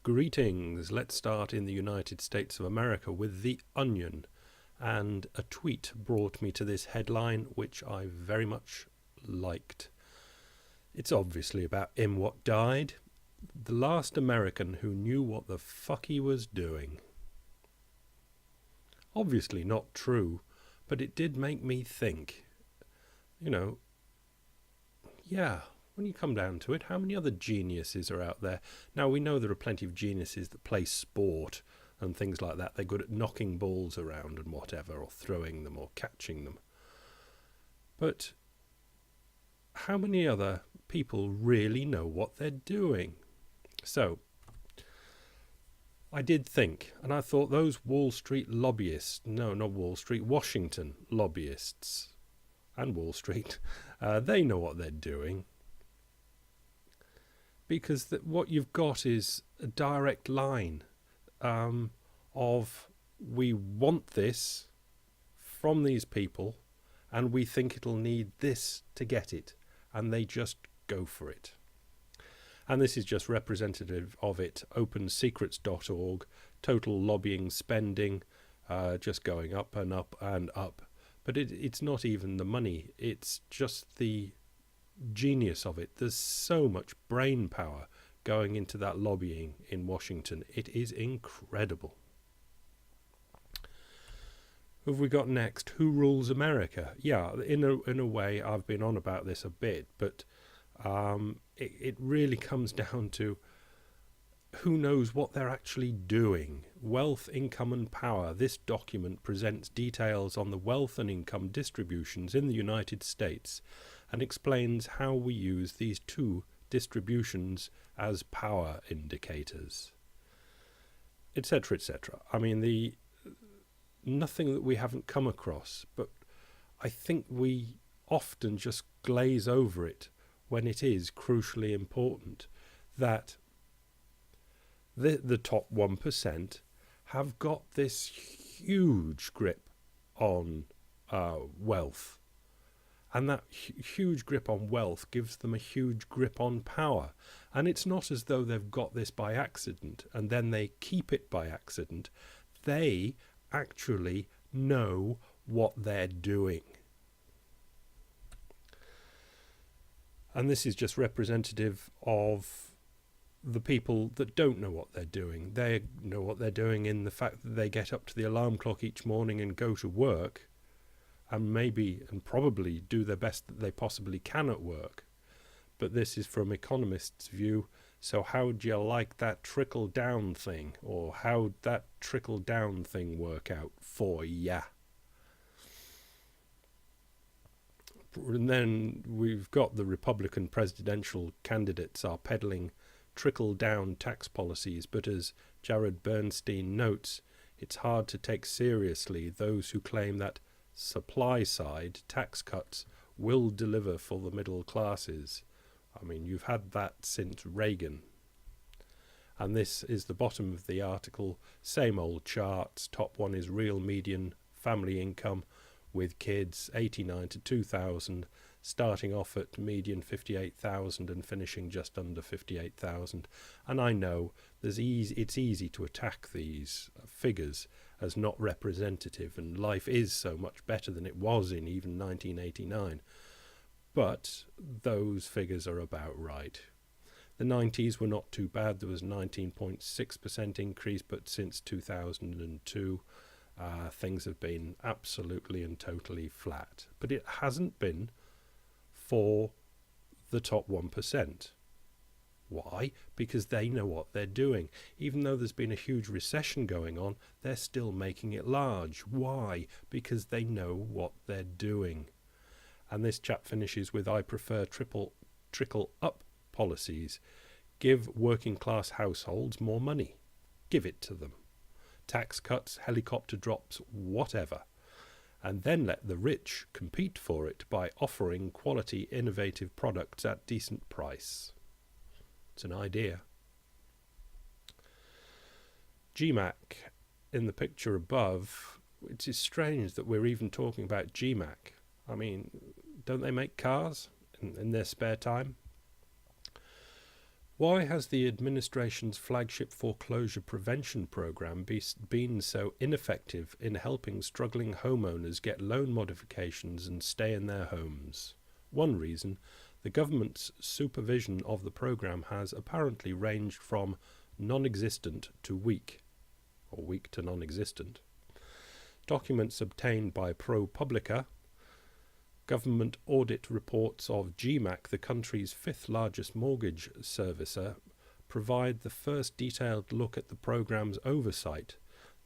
Greetings. Let's start in the United States of America with The Onion. And a tweet brought me to this headline, which I very much liked. It's obviously about him what died. The last American who knew what the fuck he was doing. Obviously not true, but it did make me think. When you come down to it, how many other geniuses are out there? Now, we know there are plenty of geniuses that play sport and things like that. They're good at knocking balls around and whatever, or throwing them or catching them. But how many other people really know what they're doing? So, I did think, and I thought those Washington lobbyists and Wall Street, they know what they're doing. Because what you've got is a direct line of we want this from these people and we think it'll need this to get it, and they just go for it. And this is just representative of it. OpenSecrets.org, total lobbying spending just going up and up and up. But it's not even the money, it's just the genius of it. There's so much brain power going into that lobbying in Washington. It is incredible. Who have we got next? Who rules America? Yeah, in a way, I've been on about this a bit, but it really comes down to who knows what they're actually doing. Wealth, income and power. This document presents details on the wealth and income distributions in the United States and explains how we use these two distributions as power indicators, etc., etc. I mean, nothing that we haven't come across, but I think we often just glaze over it when it is crucially important that the top 1% have got this huge grip on wealth. And that huge grip on wealth gives them a huge grip on power. And it's not as though they've got this by accident and then they keep it by accident. They actually know what they're doing. And this is just representative of the people that don't know what they're doing. They know what they're doing in the fact that they get up to the alarm clock each morning and go to work, and maybe and probably do their best that they possibly can at work. But this is from economists' view. So how do you like that trickle-down thing? Or how'd that trickle-down thing work out for ya? And then we've got the Republican presidential candidates are peddling trickle-down tax policies, but as Jared Bernstein notes, it's hard to take seriously those who claim that supply-side tax cuts will deliver for the middle classes. I mean, you've had that since Reagan. And this is the bottom of the article. Same old charts. Top one is real median family income with kids, 89 to 2,000, starting off at median 58,000 and finishing just under 58,000. And I know it's easy to attack these figures as not representative, and life is so much better than it was in even 1989. But those figures are about right. The 90s were not too bad. There was a 19.6% increase, but since 2002, things have been absolutely and totally flat. But it hasn't been for the top 1%. Why? Because they know what they're doing. Even though there's been a huge recession going on, they're still making it large. Why? Because they know what they're doing. And this chap finishes with, I prefer trickle-up policies. Give working class households more money. Give it to them. Tax cuts, helicopter drops, whatever. And then let the rich compete for it by offering quality, innovative products at decent price. It's an idea. GMAC in the picture above. It is strange that we're even talking about GMAC. I mean, don't they make cars in their spare time? Why has the administration's flagship foreclosure prevention program been so ineffective in helping struggling homeowners get loan modifications and stay in their homes? One reason, the government's supervision of the program has apparently ranged from non-existent to weak, or weak to non-existent. Documents obtained by ProPublica, government audit reports of GMAC, the country's fifth largest mortgage servicer, provide the first detailed look at the program's oversight.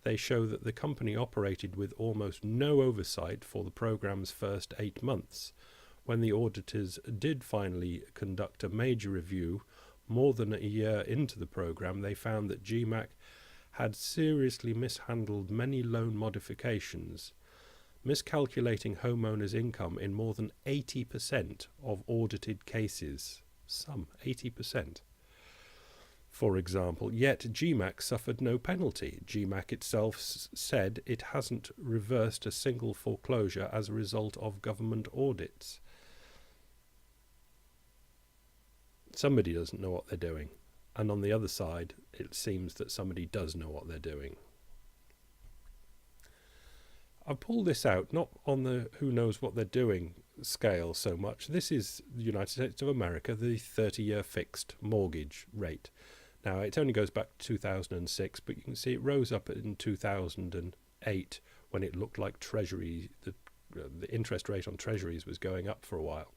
They show that the company operated with almost no oversight for the program's first 8 months. When the auditors did finally conduct a major review, more than a year into the program, they found that GMAC had seriously mishandled many loan modifications, miscalculating homeowners' income in more than 80% of audited cases. Some 80%. For example, yet GMAC suffered no penalty. GMAC itself said it hasn't reversed a single foreclosure as a result of government audits. Somebody doesn't know what they're doing. And on the other side, it seems that somebody does know what they're doing. I pull this out not on the who knows what they're doing scale so much. This is the United States of America, the 30-year fixed mortgage rate. Now, it only goes back to 2006, but you can see it rose up in 2008 when it looked like Treasury, the interest rate on Treasuries was going up for a while.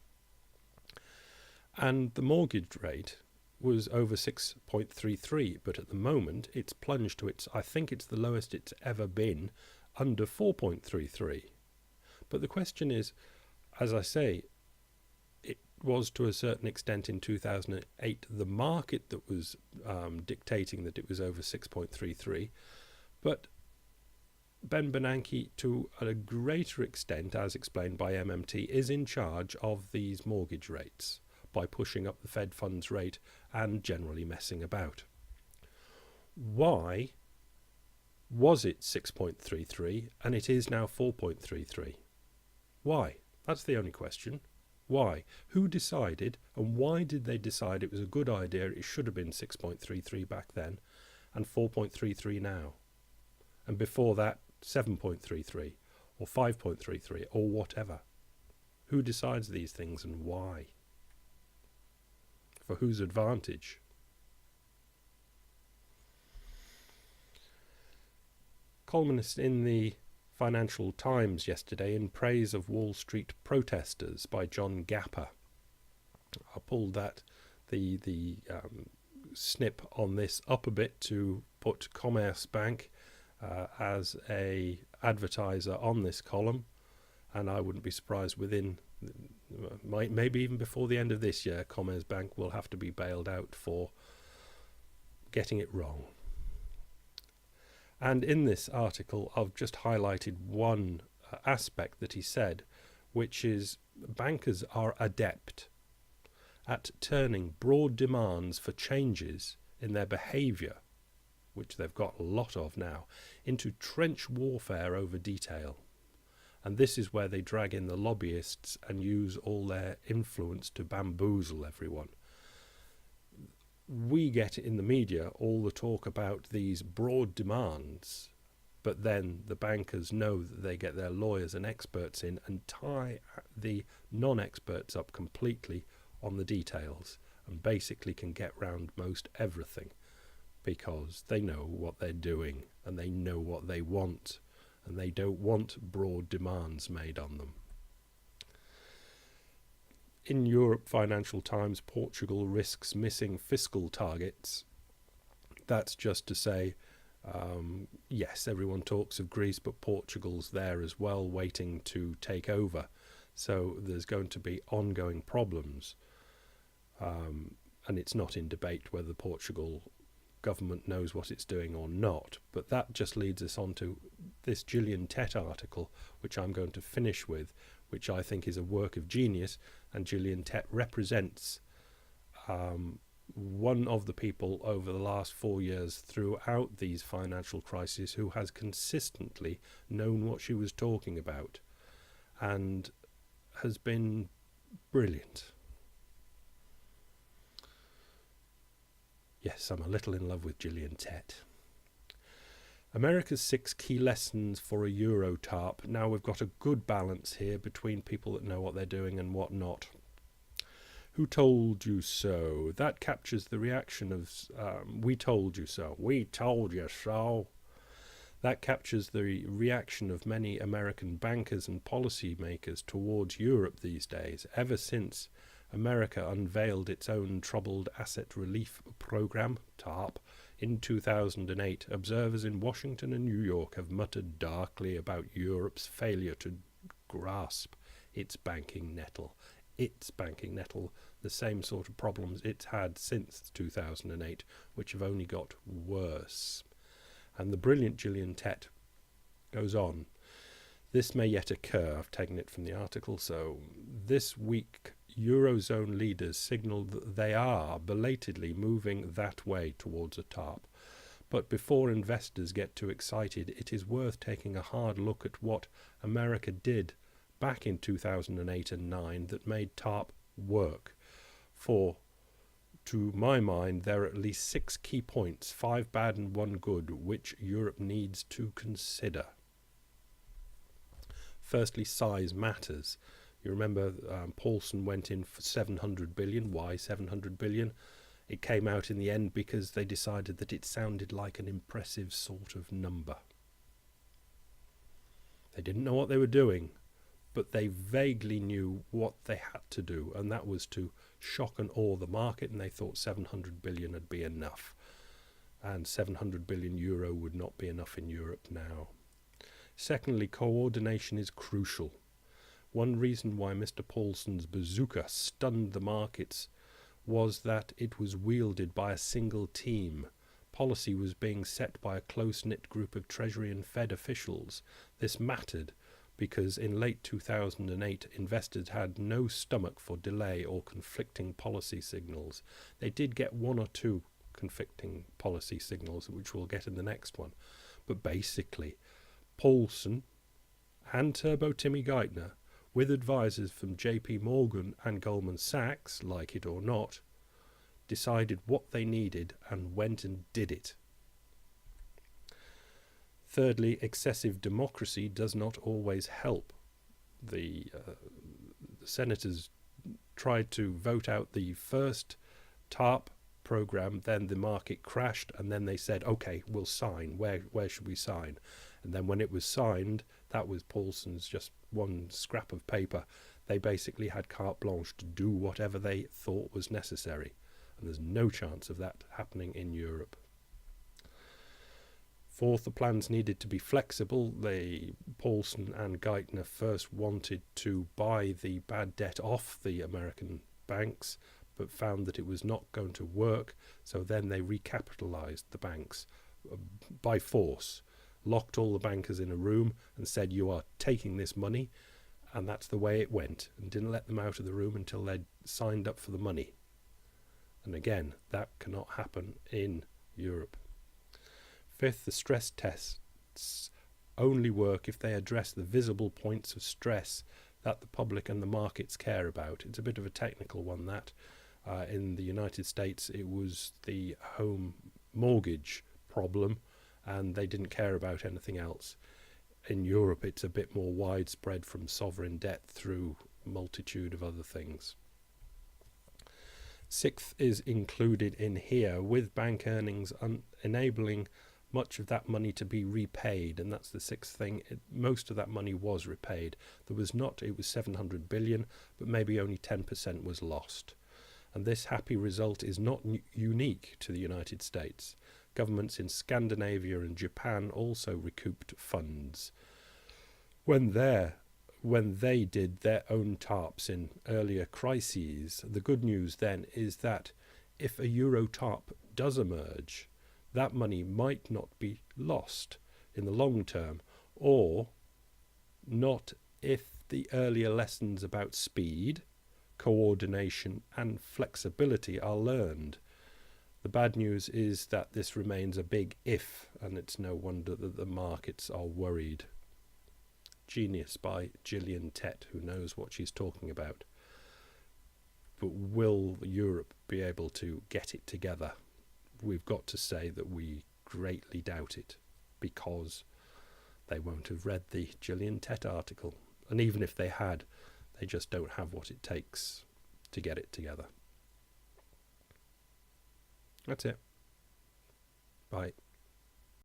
And the mortgage rate was over 6.33, but at the moment it's plunged to I think it's the lowest it's ever been, under 4.33. But the question is, as I say, it was to a certain extent in 2008 the market that was dictating that it was over 6.33, but Ben Bernanke, to a greater extent, as explained by MMT, is in charge of these mortgage rates by pushing up the Fed funds rate and generally messing about. Why was it 6.33 and it is now 4.33? Why? That's the only question. Why? Who decided, and why did they decide it was a good idea, it should have been 6.33 back then and 4.33 now? And before that, 7.33 or 5.33 or whatever. Who decides these things and why? For whose advantage? Columnist in the Financial Times yesterday in praise of Wall Street protesters by John Gapper. I pulled the snip on this up a bit to put Commerzbank as a advertiser on this column, and I wouldn't be surprised within maybe even before the end of this year, Commerzbank will have to be bailed out for getting it wrong. And in this article, I've just highlighted one aspect that he said, which is bankers are adept at turning broad demands for changes in their behaviour, which they've got a lot of now, into trench warfare over detail. And this is where they drag in the lobbyists and use all their influence to bamboozle everyone. We get in the media all the talk about these broad demands, but then the bankers know that they get their lawyers and experts in and tie the non-experts up completely on the details and basically can get round most everything because they know what they're doing and they know what they want. And they don't want broad demands made on them. In Europe, Financial Times, Portugal risks missing fiscal targets. That's just to say, yes, everyone talks of Greece, but Portugal's there as well, waiting to take over. So there's going to be ongoing problems. And it's not in debate whether Portugal government knows what it's doing or not, but that just leads us on to this Gillian Tett article, which I'm going to finish with, which I think is a work of genius, and Gillian Tett represents one of the people over the last 4 years throughout these financial crises who has consistently known what she was talking about and has been brilliant. Yes, I'm a little in love with Gillian Tett. America's 6 key lessons for a Euro TARP. Now we've got a good balance here between people that know what they're doing and what not. Who told you so? That captures the reaction of we told you so. We told you so. That captures the reaction of many American bankers and policymakers towards Europe these days, ever since America unveiled its own Troubled Asset Relief Program, TARP, in 2008. Observers in Washington and New York have muttered darkly about Europe's failure to grasp its banking nettle. The same sort of problems it's had since 2008, which have only got worse. And the brilliant Gillian Tett goes on. This may yet occur. I've taken it from the article. So this week, Eurozone leaders signalled that they are belatedly moving that way towards a TARP. But before investors get too excited, it is worth taking a hard look at what America did back in 2008 and 9 that made TARP work. For, to my mind, there are at least 6 key points, 5 bad and 1 good, which Europe needs to consider. Firstly, size matters. You remember Paulson went in for 700 billion. Why 700 billion? It came out in the end because they decided that it sounded like an impressive sort of number. They didn't know what they were doing, but they vaguely knew what they had to do, and that was to shock and awe the market, and they thought 700 billion would be enough. And 700 billion euro would not be enough in Europe now. Secondly, coordination is crucial. One reason why Mr. Paulson's bazooka stunned the markets was that it was wielded by a single team. Policy was being set by a close-knit group of Treasury and Fed officials. This mattered because in late 2008 investors had no stomach for delay or conflicting policy signals. They did get 1 or 2 conflicting policy signals, which we'll get in the next one. But basically, Paulson and Turbo Timmy Geithner, with advisors from JP Morgan and Goldman Sachs, like it or not, decided what they needed and went and did it. Thirdly, excessive democracy does not always help. The senators tried to vote out the first TARP program, then the market crashed, and then they said, okay, we'll sign. Where should we sign? And then when it was signed, that was Paulson's just one scrap of paper. They basically had carte blanche to do whatever they thought was necessary. And there's no chance of that happening in Europe. Fourth, the plans needed to be flexible. Paulson and Geithner first wanted to buy the bad debt off the American banks, but found that it was not going to work. So then they recapitalized the banks by force, locked all the bankers in a room and said, you are taking this money. And that's the way it went, and didn't let them out of the room until they'd signed up for the money. And again, that cannot happen in Europe. Fifth, the stress tests only work if they address the visible points of stress that the public and the markets care about. It's a bit of a technical one, that. In the United States, it was the home mortgage problem, and they didn't care about anything else. In Europe, it's a bit more widespread, from sovereign debt through a multitude of other things. Sixth is included in here, with bank earnings enabling much of that money to be repaid, and that's the sixth thing. Most of that money was repaid. It was 700 billion, but maybe only 10% was lost. And this happy result is not unique to the United States. Governments in Scandinavia and Japan also recouped funds when they did their own TARPs in earlier crises. The good news then is that if a Euro TARP does emerge, that money might not be lost in the long term, or not if the earlier lessons about speed, coordination and flexibility are learned. The bad news is that this remains a big if, and it's no wonder that the markets are worried. Genius by Gillian Tett, who knows what she's talking about. But will Europe be able to get it together? we've got to say that we greatly doubt it, because they won't have read the Gillian Tett article. And even if they had, they just don't have what it takes to get it together. That's it. Bye.